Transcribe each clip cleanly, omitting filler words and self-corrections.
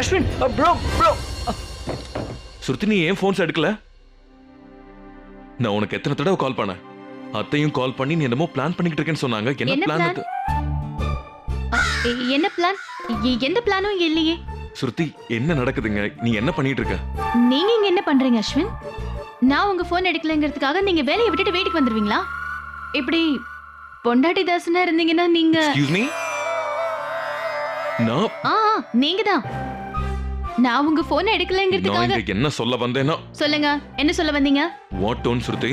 Ashwin bro bro. சுருதி நீ ஏன் bones எடுக்கல? நான் உனக்கு எத்தனை தடவை கால் பண்ணேன்? அத்தையும் கால் பண்ணி நீ என்னமோ பிளான் பண்ணிக்கிட்டு இருக்கேன்னு சொன்னாங்க. என்ன பிளான் அது? என்ன பிளான்? எந்த பிளானும் இல்லையே. சுருதி என்ன நடக்குதுங்க? நீ என்ன பண்ணிட்டு இருக்க? நீங்க இங்க என்ன பண்றீங்க அஸ்வின்? நான் உங்க போன் எடுக்கலங்கிறதுக்காக நீங்க வேலையை விட்டுட்டு வீட்டுக்கு வந்துருவீங்களா? இப்படி பொண்டாட்டி தாசனா இருந்தீங்கன்னா நீங்க எக்ஸ்கியூஸ் மீ. நீங்க தான். நான் உங்க போன் எடுக்கலங்கிறதுக்காக என்ன சொல்ல வந்தேன்னா சொல்லுங்க. என்ன சொல்ல வந்தீங்க? வாட் டோன் சுருதி?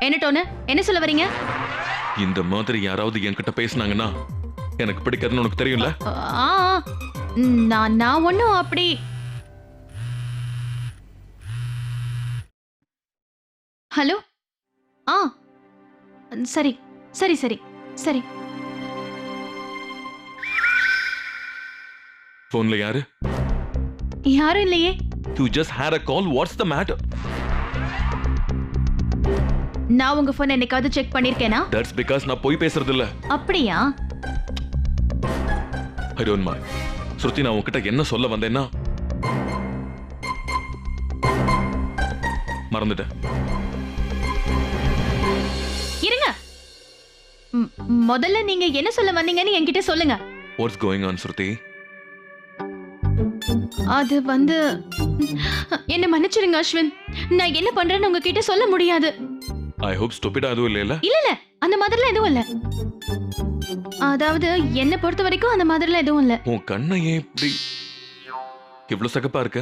என்ன டோன்? என்ன சொல்ல வரீங்க? இந்த மாதிரி யாராவது என்கிட்ட பேசினாங்கன்னா எனக்கு பிடிக்காதுன்னு உனக்கு தெரியும்ல? நான் ஒன்னும் அப்படி. ஹலோ. சரி சரி சரி சரி. போன்ல யாரு? யாரும் இல்லையே. You just had a call. What's the matter? நான் உங்க போன் என்னைக்காவது செக் பண்ணிருக்கேனா? That's because நான் போய் பேசுறது இல்ல. அப்படியா? I don't mind. சுருதி நான் உன்கிட்ட என்ன சொல்ல வந்தேன்னா மறந்துட்டேன். இருங்க. முதல்ல நீங்க என்ன சொல்ல வந்தீங்கன்னு என்கிட்ட சொல்லுங்க. What's going on சுருதி? அது வந்து என்ன மன்னிச்சிடுங்க அஸ்வின். நான் என்ன பண்றேன்னு உங்ககிட்ட சொல்ல முடியாது. I hope stupid அதுவும் இல்ல. இல்ல அந்த மாதிரிலாம் எதுவும் இல்ல. அதாவது என்ன பொறுத்த வரைக்கும் அந்த மாதிரிலாம் எதுவும் இல்ல. உன் கண்ணை ஏன் இப்படி இவ்வளவு சகப்பா இருக்க?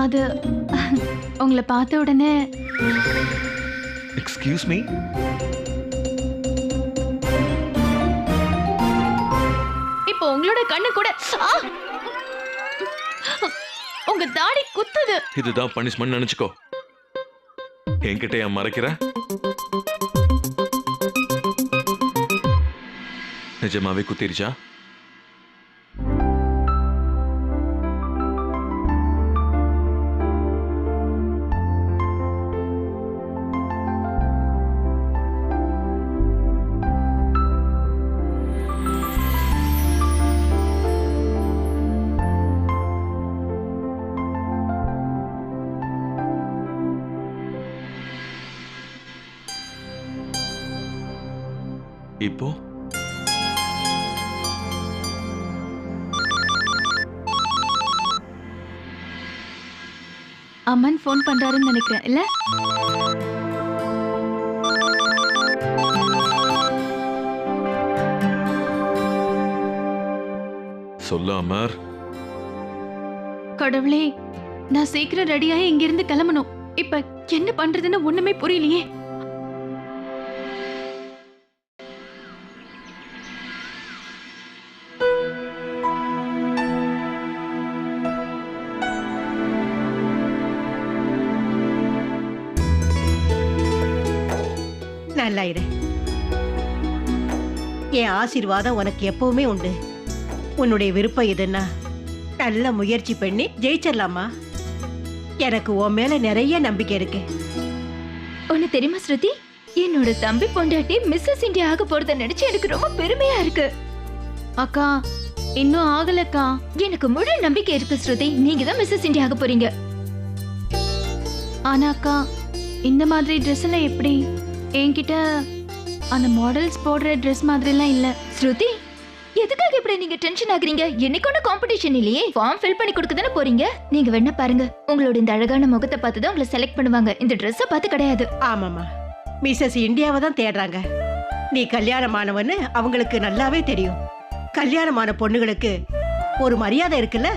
அது உங்களை பார்த்த உடனே. Excuse me? இப்போ உங்களோட கண்ணு கூட உங்க தாடி குத்துது. இதுதான் பனிஷ்மென்ட் நினைச்சுக்கோ. என்கிட்ட ஏன் மறைக்கிற? நிஜமாவே குத்திருச்சா? இப்போ அம்மன் போன் பண்றாருன்னு நினைக்கிறேன். இல்ல சொல்ல அமர். கடவுளே, நான் சீக்கிரம் ரெடியாகி இங்கிருந்து கிளம்பணும். இப்ப என்ன பண்றதுன்னு ஒண்ணுமே புரியலையே. நல்லா இரு. என் ஆசீர்வாதம் உனக்கு எப்பவுமே உண்டு. உன்னுடைய விருப்பம் எதுன்னா நல்ல முயற்சி பண்ணி ஜெயிச்சிடலாமா? எனக்கு உன் மேல நிறைய நம்பிக்கை இருக்கு. ஒன்னு தெரியுமா ஸ்ருதி, என்னோட தம்பி பொண்டாட்டி மிஸ்ஸஸ் இந்தியா ஆக போறத நினைச்சு எனக்கு ரொம்ப பெருமையா இருக்கு. அக்கா இன்னும் ஆகலக்கா. எனக்கு முழு நம்பிக்கை இருக்கு ஸ்ருதி, நீங்க தான் மிஸ்ஸஸ் இந்தியா ஆக போறீங்க. ஆனா அக்கா, இந்த மாதிரி ட்ரெஸ் எல்லாம் எப்படி? என்கிட்ட அந்த மாடல்ஸ் போடுற ட்ரெஸ் மாதிரிலாம் இல்ல. ஸ்ருதி, எதுக்காக இப்படி நீங்க டென்ஷன் ஆகுறீங்க? என்னைக்கு ஒன்னும் காம்படிஷன் இல்லையே. ஃபார்ம் ஃபில் பண்ணி கொடுக்க தானே போறீங்க. நீங்க வேணா பாருங்க, உங்களோட இந்த அழகான முகத்தை பார்த்து தான் உங்களை செலக்ட் பண்ணுவாங்க, இந்த ட்ரெஸ்ஸை பார்த்து கிடையாது. ஆமாமா, மிஸ்ஸஸ் இந்தியாவை தான் தேடுறாங்க. நீ கல்யாணமானவன்னு அவங்களுக்கு நல்லாவே தெரியும். கல்யாணமான பொண்ணுகளுக்கு ஒரு மரியாதை இருக்குல்ல.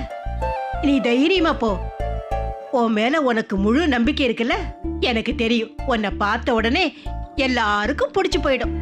நீ தைரியமா போ. உன் மேல உனக்கு முழு நம்பிக்கை இருக்குல்ல. எனக்கு தெரியும், உன்னை பார்த்த உடனே எல்லாருக்கும் பிடிச்சு போயிடும்.